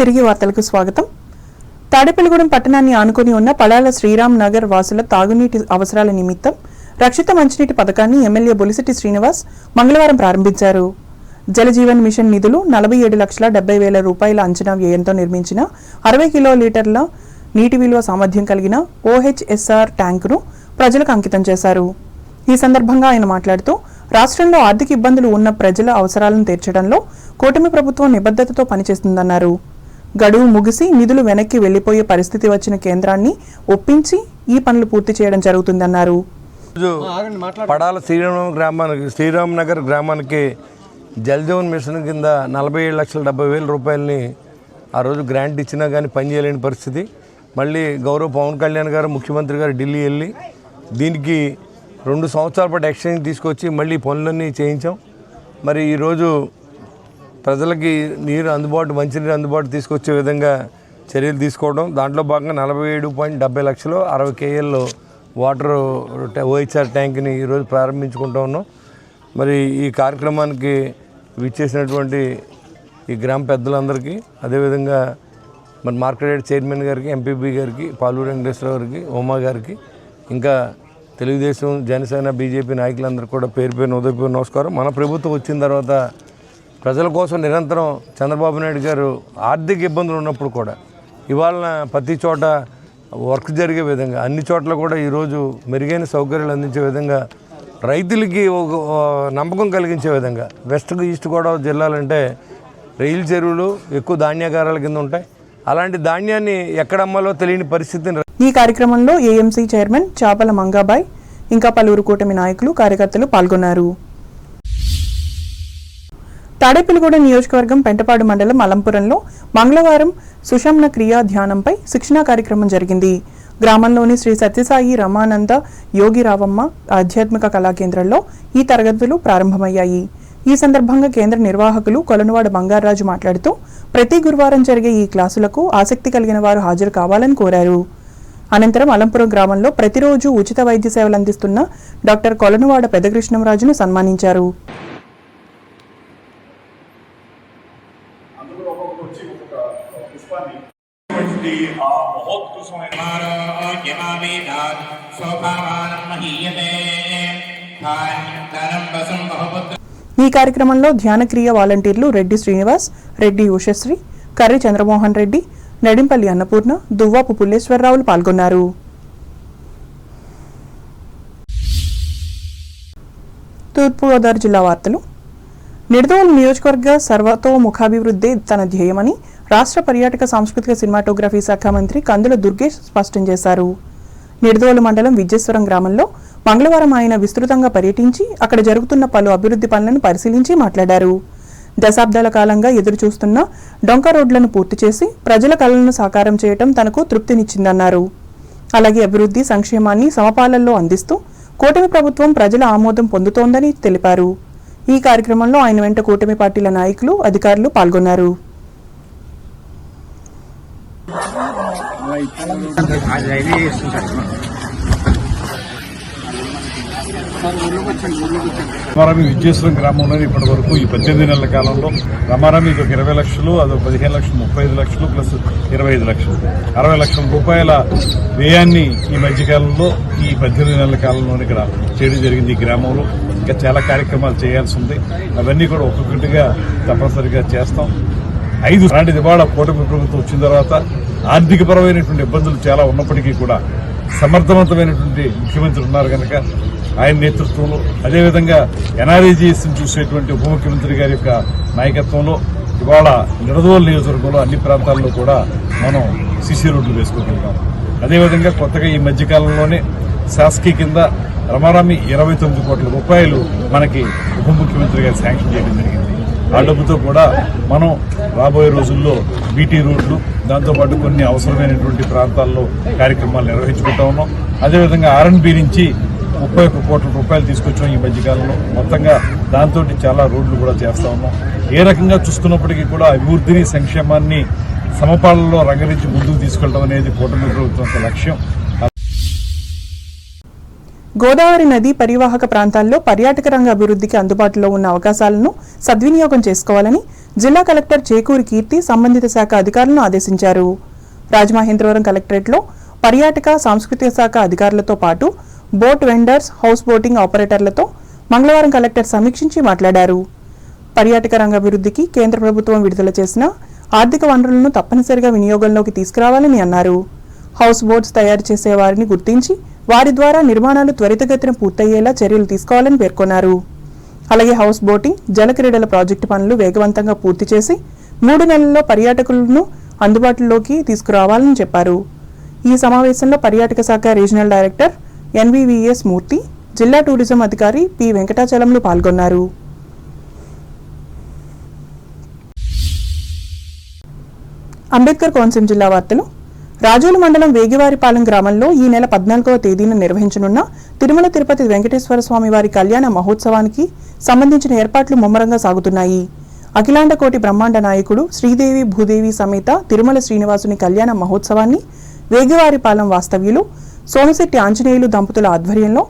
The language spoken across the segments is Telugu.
తిరిగి వార్తలకు స్వాగతం. తాడేపల్లిగూడెం పట్టణాన్ని ఆనుకుని ఉన్న పడాల శ్రీరామ్ నగర్ వాసుల తాగునీటి అవసరాల నిమిత్తం రక్షిత మంచినీటి పథకాన్ని ఎమ్మెల్యే బొలిశెట్టి శ్రీనివాస్ మంగళవారం ప్రారంభించారు. జలజీవన్ మిషన్ నిధులు 47,70,000 రూపాయల అంచనా వ్యయంతో నిర్మించిన 60 కిలోలీటర్ల నీటి విలువ సామర్థ్యం కలిగిన OHSR ట్యాంకును ప్రజలకు అంకితం చేశారు. ఈ సందర్భంగా ఆయన మాట్లాడుతూ రాష్ట్రంలో ఆర్థిక ఇబ్బందులు ఉన్న ప్రజల అవసరాలను తీర్చడంలో కూటమి ప్రభుత్వం నిబద్ధతతో పనిచేస్తుందన్నారు. గడువు ముగిసి నిధులు వెనక్కి వెళ్లిపోయే పరిస్థితి వచ్చిన కేంద్రాన్ని ఒప్పించి ఈ పనులు పూర్తి చేయడం జరుగుతుందన్నారు. పడాల శ్రీరామ్ నగర్ గ్రామానికి జలజీవన్ మిషన్ కింద 47,70,000 రూపాయలని ఆ రోజు గ్రాంట్ ఇచ్చినా కానీ పనిచేయలేని పరిస్థితి. మళ్ళీ గౌరవ పవన్ కళ్యాణ్ గారు ముఖ్యమంత్రి గారు ఢిల్లీ వెళ్ళి దీనికి 2 సంవత్సరాల పాటు ఎక్స్చేంజ్ తీసుకొచ్చి మళ్ళీ పనులన్నీ చేయించాం. మరి ఈరోజు ప్రజలకి మంచినీరు అందుబాటు తీసుకొచ్చే విధంగా చర్యలు తీసుకోవడం, దాంట్లో భాగంగా 47.70 లక్షలు 60 KL వాటర్ OHR ట్యాంక్ని ఈరోజు ప్రారంభించుకుంటూ ఉన్నాం. మరి ఈ కార్యక్రమానికి విచ్చేసినటువంటి ఈ గ్రామ పెద్దలందరికీ, అదేవిధంగా మరి మార్కెట్ చైర్మన్ గారికి, ఎంపీపీ గారికి, పాలూరు వెంకటేశ్వర గారికి, ఉమా గారికి, ఇంకా తెలుగుదేశం, జనసేన, బీజేపీ నాయకులందరూ కూడా పేరు పేరున ఉదయపూర్ నమస్కారం. మన ప్రభుత్వం వచ్చిన తర్వాత ప్రజల కోసం నిరంతరం చంద్రబాబు నాయుడు గారు ఆర్థిక ఇబ్బందులు ఉన్నప్పుడు కూడా ఇవాళ ప్రతి చోట వర్క్ జరిగే విధంగా అన్ని చోట్ల కూడా ఈరోజు మెరుగైన సౌకర్యాలు అందించే విధంగా, రైతులకి ఒక నమ్మకం కలిగించే విధంగా వెస్ట్ ఈస్ట్ గోదావరి జిల్లాలంటే రైలు చెరువులు ఎక్కువ ధాన్యాగారాల కింద ఉంటాయి. అలాంటి ధాన్యాన్ని ఎక్కడ అమ్మాలో తెలియని పరిస్థితిని. ఈ కార్యక్రమంలో AMC చైర్మన్ చాపల మంగాబాయ్ ఇంకా పలువురు కూటమి నాయకులు, కార్యకర్తలు పాల్గొన్నారు. తాడేపల్లిగూడెం నియోజకవర్గం పెంటపాడు మండలం అలంపురంలో మంగళవారం సుషమ్న క్రియా ధ్యానంపై శిక్షణా కార్యక్రమం జరిగింది. గ్రామంలోని శ్రీ సత్యసాయి రమానంద యోగి రావమ్మ ఆధ్యాత్మిక కళా కేంద్రంలో ఈ తరగతులు ప్రారంభమయ్యాయి. ఈ సందర్భంగా కేంద్ర నిర్వాహకులు కొలనువాడ బంగారాజు మాట్లాడుతూ ప్రతి గురువారం జరిగే ఈ క్లాసులకు ఆసక్తి కలిగిన వారు హాజరు కావాలని కోరారు. అనంతరం అలంపురం గ్రామంలో ప్రతిరోజు ఉచిత వైద్య సేవలు అందిస్తున్న డాక్టర్ కొలనువాడ పెదకృష్ణంరాజును సన్మానించారు. ఈ కార్యక్రమంలో ధ్యానక్రియ వాలంటీర్లు రెడ్డి శ్రీనివాస్, రెడ్డి ఉషశ్రీ, కర్రి చంద్రమోహన్ రెడ్డి, నడింపల్లి అన్నపూర్ణ, దువ్వాపు పుల్లేశ్వరరావులు పాల్గొన్నారు. తూర్పుగోదావరి జిల్లా వార్తలు. నిడదవోలు నియోజకవర్గ సర్వతోముఖాభివృద్ధి తన ధ్యేయమని రాష్ట్ర పర్యాటక సాంస్కృతిక సినిమాటోగ్రఫీ శాఖ మంత్రి కందుల దుర్గేష్ స్పష్టం చేశారు. నిడదవోలు మండలం విద్యేశ్వరం గ్రామంలో మంగళవారం ఆయన విస్తృతంగా పర్యటించి అక్కడ జరుగుతున్న పలు అభివృద్ధి పనులను పరిశీలించి మాట్లాడారు. దశాబ్దాల కాలంగా ఎదురుచూస్తున్న డొంక రోడ్లను పూర్తి చేసి ప్రజల కలలను సాకారం చేయడం తనకు తృప్తినిచ్చిందన్నారు. అలాగే అభివృద్ధి, సంక్షేమాన్ని సమపాలనలో అందిస్తూ కూటమి ప్రభుత్వం ప్రజల ఆమోదం పొందుతోందని తెలిపారు. ఈ కార్యక్రమంలో ఆయన వెంట కూటమి పార్టీల నాయకులు, అధికారులు పాల్గొన్నారు. రమారామి విద్యేశ్వరం గ్రామంలో ఇప్పటి వరకు ఈ 18 నెలల కాలంలో రమారామి 20 లక్షలు, అదో 15 లక్షలు, 35 లక్షలు ప్లస్ 25 లక్షలు, 60 లక్షల రూపాయల వ్యయాన్ని ఈ మధ్యకాలంలో ఈ 18 నెలల కాలంలో ఇక్కడ చేయడం జరిగింది. ఈ గ్రామంలో ఇంకా చాలా కార్యక్రమాలు చేయాల్సి ఉంది. అవన్నీ కూడా ఒక్కొక్కటిగా తప్పనిసరిగా చేస్తాం. 5 అలాంటిది ఇవాళ కూటమి ప్రభుత్వం వచ్చిన తర్వాత ఆర్థికపరమైనటువంటి ఇబ్బందులు చాలా ఉన్నప్పటికీ కూడా సమర్థవంతమైనటువంటి ముఖ్యమంత్రి ఉన్నారు కనుక ఆయన నేతృత్వంలో, అదేవిధంగా NREGSని చూసేటువంటి ఉప ముఖ్యమంత్రి గారి యొక్క నాయకత్వంలో ఇవాళ నిడదవోలు నియోజకవర్గంలో అన్ని ప్రాంతాల్లో కూడా మనం CC రోడ్లు వేసుకోగలిగాం. అదేవిధంగా కొత్తగా ఈ మధ్యకాలంలోనే శాసకీ కింద రమారామి 29 కోట్ల రూపాయలు మనకి ఉప ముఖ్యమంత్రి గారు శాంక్షన్ చేయడం జరిగింది. ఆ డబ్బుతో కూడా మనం రాబోయే రోజుల్లో BT రోడ్లు, దాంతోపాటు కొన్ని అవసరమైనటువంటి ప్రాంతాల్లో కార్యక్రమాలు నిర్వహించుకుంటా ఉన్నాం. అదేవిధంగా R&B నుంచి 31 కోట్ల రూపాయలు తీసుకొచ్చాం ఈ మధ్యకాలంలో. మొత్తంగా దాంతో చాలా రోడ్లు కూడా చేస్తా ఉన్నాం. ఏ రకంగా చూస్తున్నప్పటికీ కూడా అభివృద్ధిని, సంక్షేమాన్ని సమపాలనలో రంగరించి ముందుకు తీసుకెళ్లడం అనేది కూటమి ప్రభుత్వం యొక్క లక్ష్యం. గోదావరి నది పరివాహక ప్రాంతాల్లో పర్యాటక రంగ అభివృద్ధికి అందుబాటులో ఉన్న అవకాశాలను సద్వినియోగం చేసుకోవాలని జిల్లా కలెక్టర్ చేకూరి కీర్తి సంబంధిత శాఖ అధికారులను ఆదేశించారు. రాజమహేంద్రవరం కలెక్టరేట్లో పర్యాటక సాంస్కృతిక శాఖ అధికారులతో పాటు బోట్ వెండర్స్, హౌస్ బోటింగ్ ఆపరేటర్లతో మంగళవారం కలెక్టర్ సమీక్షించి మాట్లాడారు. పర్యాటక రంగ అభివృద్ధికి కేంద్ర ప్రభుత్వం విడుదల చేసిన ఆర్థిక వనరులను తప్పనిసరిగా వినియోగంలోకి తీసుకురావాలని అన్నారు. హౌస్ బోట్స్ తయారు చేసే వారిని గుర్తించి వారి ద్వారా నిర్మాణాలు త్వరితగతిన పూర్తయ్యేలా చర్యలు తీసుకోవాలని పేర్కొన్నారు. అలాగే హౌస్ బోటింగ్, జలక్రీడల ప్రాజెక్టు పనులు వేగవంతంగా పూర్తి చేసి 3 నెలల్లో పర్యాటకులను అందుబాటులోకి తీసుకురావాలని చెప్పారు. ఈ సమావేశంలో పర్యాటక శాఖ రీజనల్ డైరెక్టర్ ఎన్వీవీఎస్ మూర్తి, జిల్లా టూరిజం అధికారి పి వెంకటాచలంలు పాల్గొన్నారు. అంబేద్కర్ కోనసీమ జిల్లా వార్తలు. రాజోలు మండలం వేగివారిపాలెం గ్రామంలో ఈ నెల 14వ తేదీన నిర్వహించనున్న తిరుమల తిరుపతి వెంకటేశ్వర స్వామి వారి కళ్యాణ మహోత్సవానికి సంబంధించిన ఏర్పాట్లు ముమ్మరంగా సాగుతున్నాయి. అఖిలాండ కోటి బ్రహ్మాండ నాయకుడు శ్రీదేవి భూదేవి సమేత తిరుమల శ్రీనివాసుని కళ్యాణ మహోత్సవాన్ని వేగివారిపాలెం వాస్తవ్యులు సోమశెట్టి ఆంజనేయులు దంపతుల ఆధ్వర్యంలో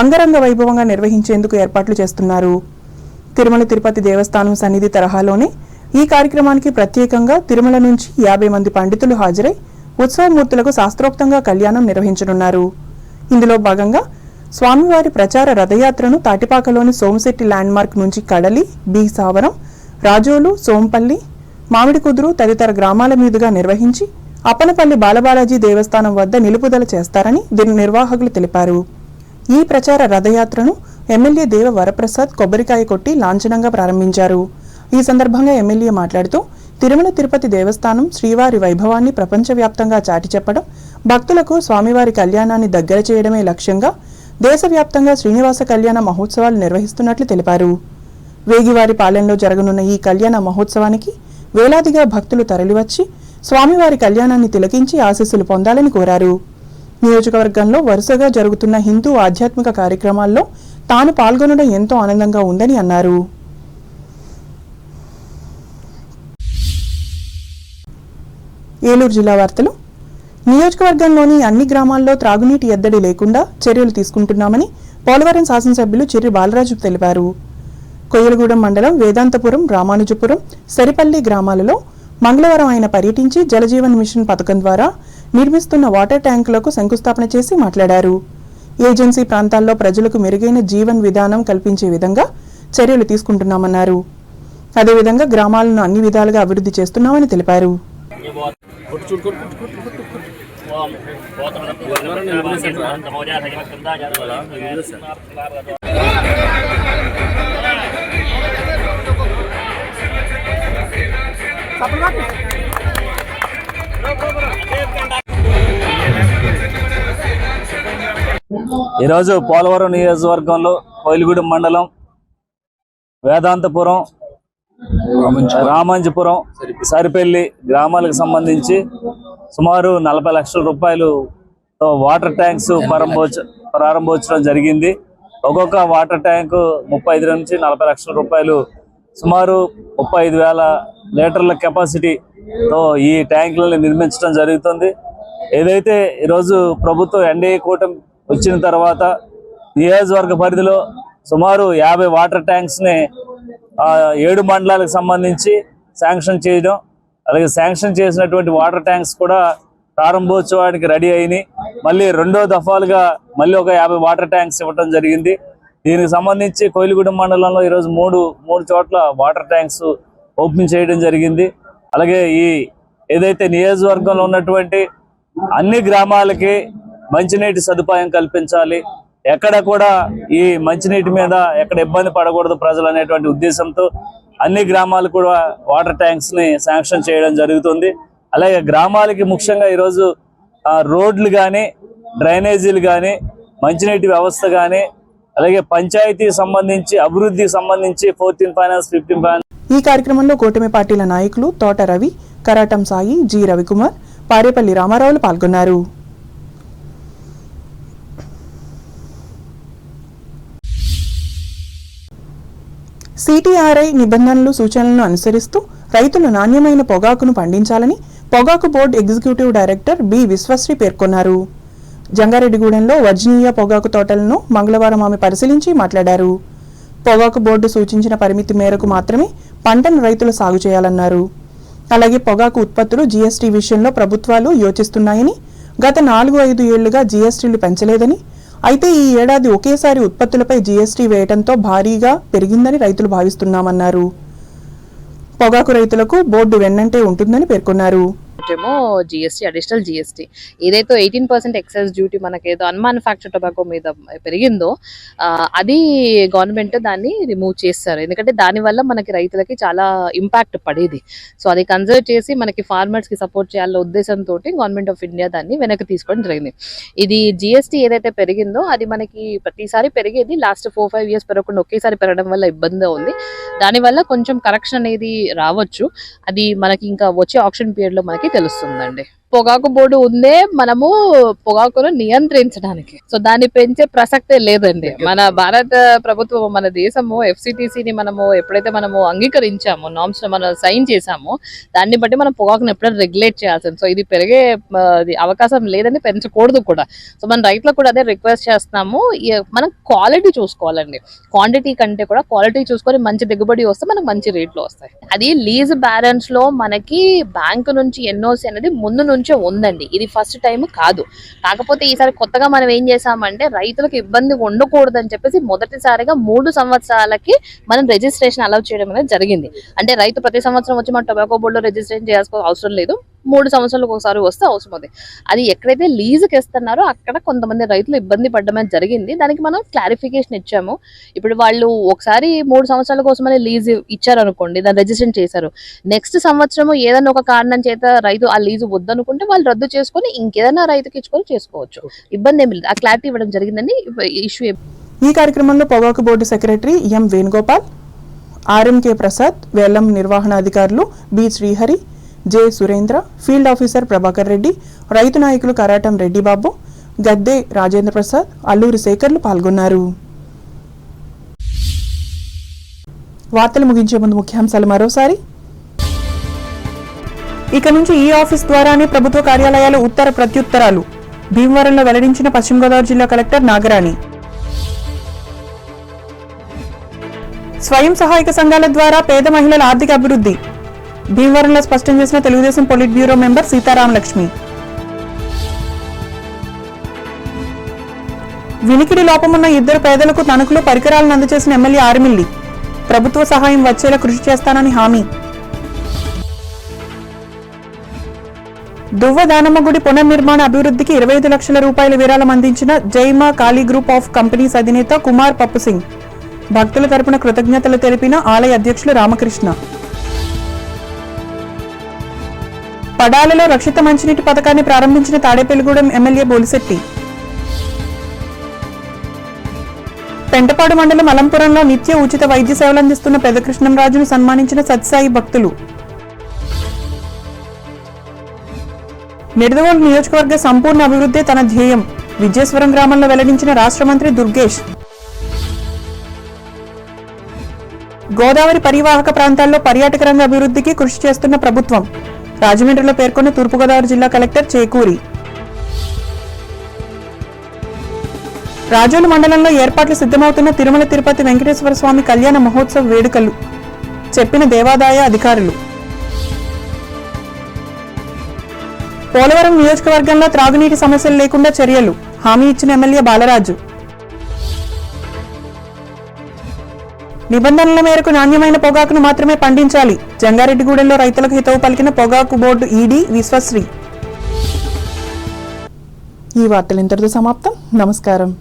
అంగరంగ వైభవంగా నిర్వహించేందుకు ఏర్పాట్లు చేస్తున్నారు. తిరుమల తిరుపతి దేవస్థానం సన్నిధి తరహాలోనే ఈ కార్యక్రమానికి ప్రత్యేకంగా తిరుమల నుంచి 50 మంది పండితులు హాజరై ఉత్సవమూర్తులకు శాస్త్రోక్తంగా కళ్యాణం నిర్వహించనున్నారు. ఇందులో భాగంగా స్వామివారి ప్రచార రథయాత్రను తాటిపాకలోని సోమశెట్టి ల్యాండ్మార్క్ నుంచి కడలి, బి సావరం, రాజోలు, సోంపల్లి, మామిడికుదురు తదితర గ్రామాల మీదుగా నిర్వహించి అప్పనపల్లి బాలబాలాజీ దేవస్థానం వద్ద నిలుపుదల చేస్తారని దీని నిర్వాహకులు తెలిపారు. ఈ ప్రచార రథయాత్రను ఎమ్మెల్యే దేవ వరప్రసాద్ కొబ్బరికాయ కొట్టి లాంఛనంగా ప్రారంభించారు. ఈ సందర్భంగా ఎమ్మెల్యే మాట్లాడుతూ తిరుమల తిరుపతి దేవస్థానం శ్రీవారి వైభవాన్ని ప్రపంచవ్యాప్తంగా చాటి చెప్పడం, భక్తులకు స్వామివారి కళ్యాణాన్ని దగ్గర చేయడమే లక్ష్యంగా దేశవ్యాప్తంగా శ్రీనివాస కళ్యాణ మహోత్సవాలు నిర్వహిస్తున్నట్లు తెలిపారు. వేగివారి పాలెంలో జరగనున్న ఈ కళ్యాణ మహోత్సవానికి వేలాదిగా భక్తులు తరలివచ్చి స్వామివారి కళ్యాణాన్ని తిలకించి ఆశీస్సులు పొందాలని కోరారు. నియోజకవర్గంలో వరుసగా జరుగుతున్న హిందూ ఆధ్యాత్మిక కార్యక్రమాల్లో తాను పాల్గొనడం ఎంతో ఆనందంగా ఉందని అన్నారు. ఏలూరు జిల్లా వార్తలు. నియోజకవర్గంలోని అన్ని గ్రామాల్లో త్రాగునీటి ఎద్దడి లేకుండా చర్యలు తీసుకుంటున్నామని పోలవరం శాసనసభ్యులు చిర్రి బాలరాజు తెలిపారు. కొయ్యలగూడెం మండలం వేదాంతపురం, రామానుజపురం, సరిపల్లి గ్రామాలలో మంగళవారం ఆయన పర్యటించి జలజీవన్ మిషన్ పథకం ద్వారా నిర్మిస్తున్న వాటర్ ట్యాంకులకు శంకుస్థాపన చేసి మాట్లాడారు. ఏజెన్సీ ప్రాంతాల్లో ప్రజలకు మెరుగైన జీవన్ విధానం కల్పించే విధంగా చర్యలు తీసుకుంటున్నామన్నారు. అదేవిధంగా గ్రామాలను అన్ని విధాలుగా అభివృద్ధి చేస్తున్నామని తెలిపారు. ఈరోజు పోలవరం నియోజకవర్గంలో కోయిలగూడెం మండలం వేదాంతపురం, రామాంజపురం, సరిపల్లి గ్రామాలకు సంబంధించి సుమారు 40 లక్షల రూపాయలతో వాటర్ ట్యాంక్స్ ప్రారంభోత్సవం జరిగింది. ఒక్కొక్క వాటర్ ట్యాంకు 35 నుంచి 40 లక్షల రూపాయలు, సుమారు 35,000 లీటర్ల కెపాసిటీతో ఈ ట్యాంకులను నిర్మించడం జరుగుతుంది. ఏదైతే ఈరోజు ప్రభుత్వం ఎన్డీఏ కూటమి వచ్చిన తర్వాత నియోజకవర్గ పరిధిలో సుమారు 50 వాటర్ ట్యాంక్స్ని 7 మండలాలకు సంబంధించి శాంక్షన్ చేయడం, అలాగే శాంక్షన్ చేసినటువంటి వాటర్ ట్యాంక్స్ కూడా ప్రారంభోత్సవానికి రెడీ అయినాయి. మళ్ళీ రెండో దఫాలుగా మళ్ళీ ఒక 50 వాటర్ ట్యాంక్స్ ఇవ్వడం జరిగింది. దీనికి సంబంధించి కోయిలగూడెం మండలంలో ఈరోజు మూడు చోట్ల వాటర్ ట్యాంక్స్ ఓపెన్ చేయడం జరిగింది. అలాగే ఈ ఏదైతే నియోజకవర్గంలో ఉన్నటువంటి అన్ని గ్రామాలకి మంచినీటి సదుపాయం కల్పించాలి, ఎక్కడ కూడా ఈ మంచినీటి మీద ఎక్కడ ఇబ్బంది పడకూడదు ప్రజలు అనేటువంటి ఉద్దేశంతో అన్ని గ్రామాలు కూడా వాటర్ ట్యాంక్స్ ని శాంక్షన్ చేయడం జరుగుతుంది. అలాగే గ్రామాలకి ముఖ్యంగా ఈరోజు రోడ్లు కానీ, డ్రైనేజీలు కానీ, మంచినీటి వ్యవస్థ కానీ, అలాగే పంచాయతీ సంబంధించి అభివృద్ధికి సంబంధించి 14 ఫైనాన్స్ 15 ఫైనాన్స్. ఈ కార్యక్రమంలో కూటమి పార్టీల నాయకులు తోట రవి, కరాటం సాయి, జి రవికుమార్, పారేపల్లి రామారావులు పాల్గొన్నారు. సిటిఆర్ఐ నిబంధనలు, సూచనలను అనుసరిస్తూ రైతులు నాణ్యమైన పొగాకును పండించాలని పొగాకు board executive director B Vishwasri పేర్కొన్నారు. జంగారెడ్డిగూడెంలో వర్జీనియా పొగాకు తోటలను మంగళవారం ఆమె పరిశీలించి మాట్లాడారు. పొగాకు బోర్డు సూచించిన పరిమితి మేరకు మాత్రమే పంటను రైతులు సాగు చేయాలన్నారు. అలాగే పొగాకు ఉత్పత్తులు జీఎస్టీ విషయంలో ప్రభుత్వాలు యోచిస్తున్నాయని, గత 4-5 ఏళ్లుగా జీఎస్టీలు పెంచలేదని, అయితే ఈ ఏడాది ఒకేసారి ఉత్పత్తులపై జీఎస్టీ వేయడంతో భారీగా పెరిగిందని రైతులు భావిస్తున్నామన్నారు. పొగాకు రైతులకు బోర్డు వెన్నంటే ఉంటుందని పేర్కొన్నారు. ఏమో జిఎస్టీ, అడిషనల్ జిఎస్టీ ఏదైతే 18% ఎక్సైజ్ డ్యూటీ మనకేదో అన్మానుఫ్యాక్చర్డ్ టొబాకో మీద పెరిగిందో అది గవర్నమెంట్ దాన్ని రిమూవ్ చేస్తారు. ఎందుకంటే దానివల్ల మనకి రైతులకి చాలా ఇంపాక్ట్ పడేది. సో అది కన్సిడర్ చేసి మనకి ఫార్మర్స్ కి సపోర్ట్ చేయాలనే ఉద్దేశంతో గవర్నమెంట్ ఆఫ్ ఇండియా దాన్ని వెనక్కి తీసుకోవడం జరిగింది. ఇది జిఎస్టీ ఏదైతే పెరిగిందో అది మనకి ప్రతిసారి పెరిగేది, లాస్ట్ 4-5 ఇయర్స్ పెరగకుండా ఒకేసారి పెరగడం వల్ల ఇబ్బంది ఉంది. దానివల్ల కొంచెం కరెక్షన్ అనేది రావచ్చు. అది మనకి ఇంకా వచ్చే ఆప్షన్ పీరియడ్ లో మనకి తెలుస్తుందండి. పొగాకు బోర్డు ఉందే మనము పొగాకును నియంత్రించడానికి, సో దాన్ని పెంచే ప్రసక్తే లేదండి. మన భారత ప్రభుత్వం, మన దేశము FCTCని మనము ఎప్పుడైతే మనము అంగీకరించామో, నామ్స్ మనం సైన్ చేసామో, దాన్ని బట్టి మనం పొగాకును ఎప్పుడైనా రెగ్యులేట్ చేయాల్సింది. సో ఇది పెరిగే అవకాశం లేదని, పెంచకూడదు కూడా. సో మన రైతులకు కూడా అదే రిక్వెస్ట్ చేస్తున్నాము. మనం క్వాలిటీ చూసుకోవాలండి, క్వాంటిటీ కంటే కూడా క్వాలిటీ చూసుకొని మంచి దిగుబడి వస్తే మనకు మంచి రేట్లు వస్తాయి. అది లీజ్ బ్యాలెన్స్ లో మనకి బ్యాంకు నుంచి ఎన్ఓసి అనేది ముందు నుంచే ఉందండి. ఇది ఫస్ట్ టైం కాదు. కాకపోతే ఈసారి కొత్తగా మనం ఏం చేసామంటే రైతులకు ఇబ్బంది ఉండకూడదు అని చెప్పేసి మొదటిసారిగా 3 సంవత్సరాలకి మనం రిజిస్ట్రేషన్ అలౌ చేయడం అనేది జరిగింది. అంటే రైతు ప్రతి సంవత్సరం వచ్చి మన టొబాకో బోర్డులో రిజిస్ట్రేషన్ చేయాల్సిన అవసరం లేదు, 3 సంవత్సరాలకు ఒకసారి వస్తే అవసరం అవుతుంది. అది ఎక్కడైతే లీజుకి ఇస్తున్నారో అక్కడ కొంతమంది రైతులు ఇబ్బంది పడడం అనేది జరిగింది. దానికి మనం క్లారిఫికేషన్ ఇచ్చాము. ఇప్పుడు వాళ్ళు ఒకసారి 3 సంవత్సరాల కోసమని లీజు ఇచ్చారనుకోండి, దాన్ని రిజిస్ట్రేషన్ చేశారు, నెక్స్ట్ సంవత్సరం ఏదైనా ఒక కారణం చేత రైతు ఆ లీజు వద్దనుకుంటే వాళ్ళు రద్దు చేసుకొని ఇంకేదైనా రైతుకి ఇచ్చుకొని చేసుకోవచ్చు. ఇబ్బంది ఏమి లేదు. ఆ క్లారిటీ ఇవ్వడం జరిగిందండి. ఇష్యూ ఈ కార్యక్రమంలో పొగాకు board secretary M Venugopal, RMK Prasad, వేలం నిర్వహణాధికారులు B Srihari, J Surendra, field officer Prabhakar Reddy, రైతు నాయకులు కరాటం రెడ్డిబాబు, గద్దె రాజేంద్ర ప్రసాద్, అల్లూరి శేఖర్లు పాల్గొన్నారు. వార్తలు ముగించే ముందు ముఖ్యాంశాలు మరోసారి. ఇక నుంచి ఈ ఆఫీస్ ద్వారానే ప్రభుత్వ కార్యాలయాల ఉత్తర ప్రత్యుత్తరాలు, భీమవరంలో వెల్లడించిన పశ్చిమ గోదావరి జిల్లా కలెక్టర్ నాగరాణి. స్వయం సహాయక సంఘాల ద్వారా పేద మహిళల ఆర్థిక అభివృద్ధి, భీమవరంలో స్పష్టం చేసిన Telugu Desam polit bureau member Sitaram Lakshmi. వినికిడి లోపమున్న 2 పేదలకు తణుకులో పరికరాలను అందజేసిన ఎమ్మెల్యే ఆర్మిల్లి, ప్రభుత్వ సహాయం వచ్చేలా కృషి చేస్తానని హామీ. దువ్వ దానమ్మ గుడి పునర్నిర్మాణ అభివృద్ధికి 25 లక్షల రూపాయల విరాళం అందించిన జైమా కాళీ గ్రూప్ ఆఫ్ కంపెనీస్ అధినేత కుమార్ పప్పు సింగ్. భక్తుల తరపున కృతజ్ఞతలు తెలిపిన ఆలయ అధ్యక్షులు రామకృష్ణ. పడాలలో రక్షిత మంచినీటి పథకాన్ని ప్రారంభించిన తాడేపల్లిగూడెం ఎమ్మెల్యే బోలిశెట్టి. పెంటపాడు మండలం అలంపురంలో నిత్య ఉచిత వైద్య సేవలు అందిస్తున్న పెదకృష్ణంరాజును సన్మానించిన సత్సాయి భక్తులు. నిడదవోలు నియోజకవర్గ సంపూర్ణ అభివృద్ధి తన ధ్యేయం, విజయేశ్వరం గ్రామంలో వెల్లడించిన రాష్ట్ర మంత్రి దుర్గేష్. గోదావరి పరివాహక ప్రాంతాల్లో పర్యాటక రంగ అభివృద్ధికి కృషి చేస్తున్న ప్రభుత్వం, రాజమండ్రిలో పేర్కొన్న తూర్పుగోదావరి జిల్లా కలెక్టర్ చేకూరి. రాజోలు మండలంలో ఏర్పాట్లు సిద్ధమవుతున్న తిరుమల తిరుపతి వెంకటేశ్వర స్వామి కళ్యాణ మహోత్సవ వేడుకలు, చెప్పిన దేవాదాయ అధికారులు. పోలవరం నియోజకవర్గంలో త్రాగునీటి సమస్యలు లేకుండా చర్యలు, హామీ ఇచ్చిన ఎమ్మెల్యే బాలరాజు. నిబంధనల మేరకు నాణ్యమైన పొగాకును మాత్రమే పండించాలి, జంగారెడ్డిగూడెంలో రైతులకు హితవు పలికిన పొగాకు బోర్డు ఈడీ విశ్వశ్రీ. ఈ వార్తలు ఇంతటితో సమాప్తం. నమస్కారం.